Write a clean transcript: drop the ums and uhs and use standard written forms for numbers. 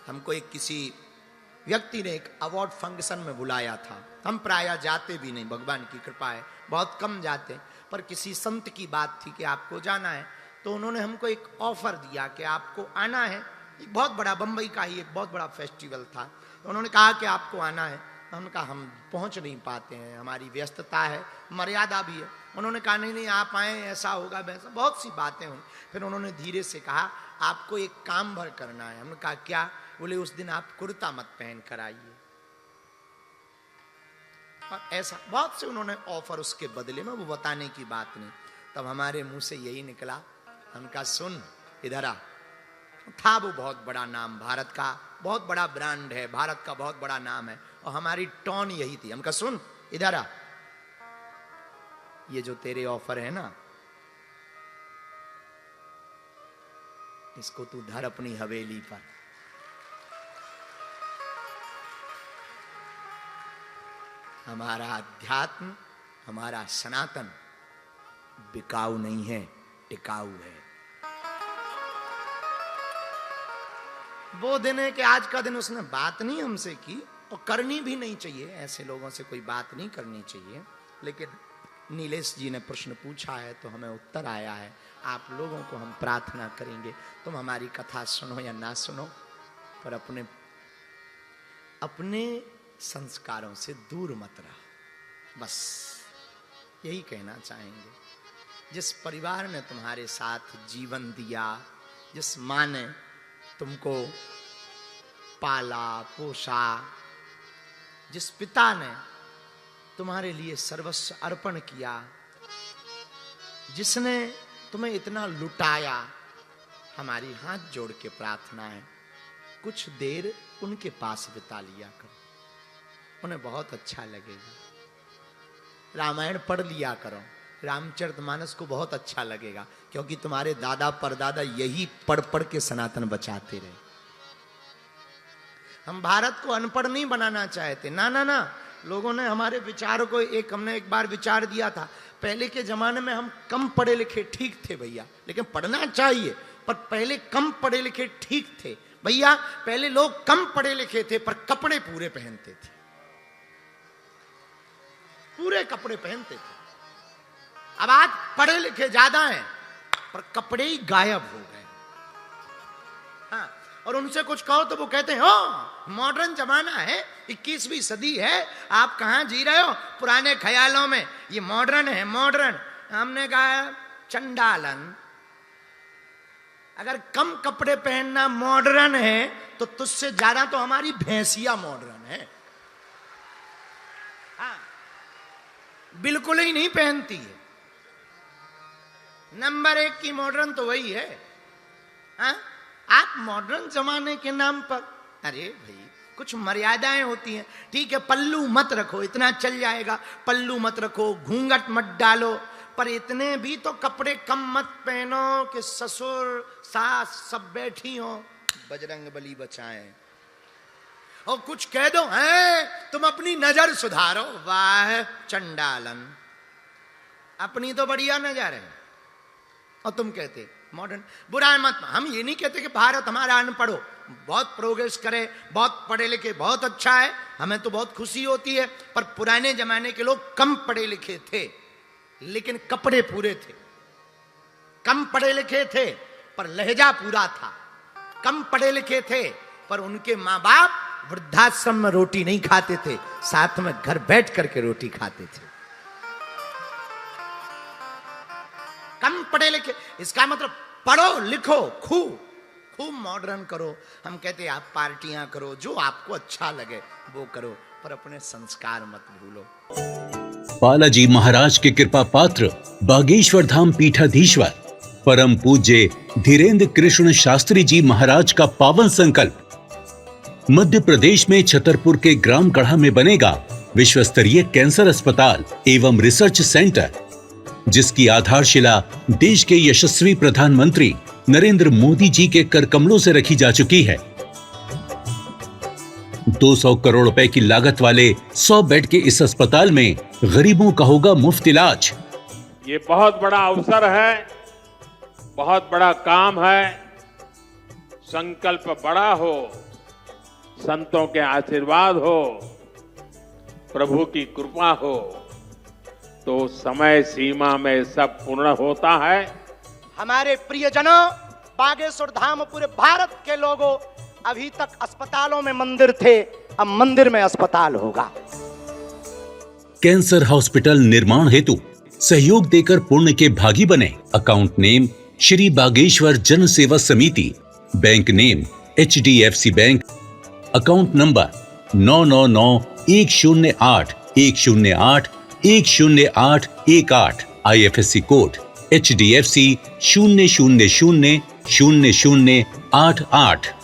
हमको एक किसी व्यक्ति ने एक अवार्ड फंक्शन में बुलाया था। हम प्रायः जाते भी नहीं, भगवान की कृपा है, बहुत कम जाते, पर किसी संत की बात थी कि आपको जाना है, तो उन्होंने हमको एक ऑफर दिया कि आपको आना है। एक बहुत बड़ा, बंबई का ही एक बहुत बड़ा फेस्टिवल था, तो उन्होंने कहा कि आपको आना है। तो हमने कहा हम पहुंच नहीं पाते हैं, हमारी व्यस्तता है, मर्यादा भी है। उन्होंने कहा नहीं नहीं आप आए, ऐसा होगा वैसा, बहुत सी बातें हुई। फिर उन्होंने धीरे से कहा आपको एक काम भर करना है। हमने कहा क्या? बोले उस दिन आप कुर्ता मत पहन कर आइए। और ऐसा बहुत से उन्होंने ऑफर उसके बदले में, वो बताने की बात नहीं। तब हमारे मुंह से यही निकला, हमका सुन इधर आ। था वो बहुत बड़ा नाम, भारत का बहुत बड़ा ब्रांड है, भारत का बहुत बड़ा नाम है, और हमारी टोन यही थी। हमका सुन इधर आ, ये जो तेरे ऑफर है ना, इसको तू धर अपनी हवेली पर। हमारा अध्यात्म, हमारा सनातन बिकाऊ नहीं है, टिकाऊ है। वो दिन है कि आज का दिन उसने बात नहीं हमसे की, और करनी भी नहीं चाहिए, ऐसे लोगों से कोई बात नहीं करनी चाहिए। लेकिन नीलेश जी ने प्रश्न पूछा है तो हमें उत्तर आया है। आप लोगों को हम प्रार्थना करेंगे, तुम हमारी कथा सुनो या ना सुनो, पर अपने अपने संस्कारों से दूर मत रहो, बस यही कहना चाहेंगे। जिस परिवार ने तुम्हारे साथ जीवन दिया, जिस माँ ने तुमको पाला पोसा, जिस पिता ने तुम्हारे लिए सर्वस्व अर्पण किया, जिसने तुम्हें इतना लुटाया, हमारी हाथ जोड़ के प्रार्थना है कुछ देर उनके पास बिता लिया करो, उन्हें बहुत अच्छा लगेगा। रामायण पढ़ लिया करो, रामचरितमानस को बहुत अच्छा लगेगा, क्योंकि तुम्हारे दादा परदादा यही पढ़ पढ़ के सनातन बचाते रहे। हम भारत को अनपढ़ नहीं बनाना चाहते, ना ना ना। लोगों ने हमारे विचारों को हमने एक बार विचार दिया था, पहले के जमाने में हम कम पढ़े लिखे ठीक थे भैया, लेकिन पढ़ना चाहिए, पर पहले कम पढ़े लिखे ठीक थे भैया। पहले लोग कम पढ़े लिखे थे पर कपड़े पूरे पहनते थे, पूरे कपड़े पहनते थे। अब आज पढ़े लिखे ज्यादा हैं पर कपड़े ही गायब हो गए। हाँ, और उनसे कुछ कहो तो वो कहते हैं हो मॉडर्न जमाना है, 21वीं सदी है, आप कहां जी रहे हो पुराने ख्यालों में, ये मॉडर्न है मॉडर्न। हमने कहा चंडालन, अगर कम कपड़े पहनना मॉडर्न है तो तुझसे ज्यादा तो हमारी भैंसिया मॉडर्न है। हाँ, बिल्कुल ही नहीं पहनती है। नंबर 1 की मॉडर्न तो वही है। हाँ, आप मॉडर्न जमाने के नाम पर, अरे भाई कुछ मर्यादाएं होती हैं। ठीक है, पल्लू मत रखो, इतना चल जाएगा, पल्लू मत रखो, घूंघट मत डालो, पर इतने भी तो कपड़े कम मत पहनो कि ससुर सास सब बैठी हो, बजरंग बली बचाएं। और कुछ कह दो है तुम अपनी नजर सुधारो, वाह चंडालन, अपनी तो बढ़िया नजर है और तुम कहते मॉडर्न। बुरा मत, हम ये नहीं कहते कि भारत हमारा अनपढ़ हो, बहुत प्रोग्रेस करे, बहुत पढ़े लिखे, बहुत अच्छा है, हमें तो बहुत खुशी होती है। पर पुराने जमाने के लोग कम पढ़े लिखे थे लेकिन कपड़े पूरे थे, कम पढ़े लिखे थे पर लहजा पूरा था, कम पढ़े लिखे थे पर उनके माँ बाप वृद्धाश्रम में रोटी नहीं खाते थे, साथ में घर बैठ करके रोटी खाते थे। कम पढ़े लिखे, इसका मतलब पढ़ो लिखो, खूब मॉडर्न करो। हम कहते हैं आप पार्टियां करो, जो आपको अच्छा लगे वो करो, पर अपने संस्कार मत भूलो। बालाजी महाराज के कृपा पात्र बागेश्वर धाम पीठाधीश्वर परम पूज्य धीरेन्द्र कृष्ण शास्त्री जी महाराज का पावन संकल्प, मध्य प्रदेश में छतरपुर के ग्राम गढ़ा में बनेगा विश्व स्तरीय कैंसर अस्पताल एवं रिसर्च सेंटर, जिसकी आधारशिला देश के यशस्वी प्रधानमंत्री नरेंद्र मोदी जी के कर कमलों से रखी जा चुकी है। 200 करोड़ रुपए की लागत वाले 100 बेड के इस अस्पताल में गरीबों का होगा मुफ्त इलाज। ये बहुत बड़ा अवसर है, बहुत बड़ा काम है। संकल्प बड़ा हो, संतों के आशीर्वाद हो, प्रभु की कृपा हो, तो समय सीमा में सब पूर्ण होता है। हमारे प्रियजनों, बागेश्वर धाम पूरे भारत के लोगों, अभी तक अस्पतालों में मंदिर थे, अब मंदिर में अस्पताल होगा। कैंसर हॉस्पिटल निर्माण हेतु सहयोग देकर पुण्य के भागी बने। अकाउंट नेम श्री बागेश्वर जन सेवा समिति, bank name HDFC bank, account number 999108108108, IFSC code HDFC 0000088।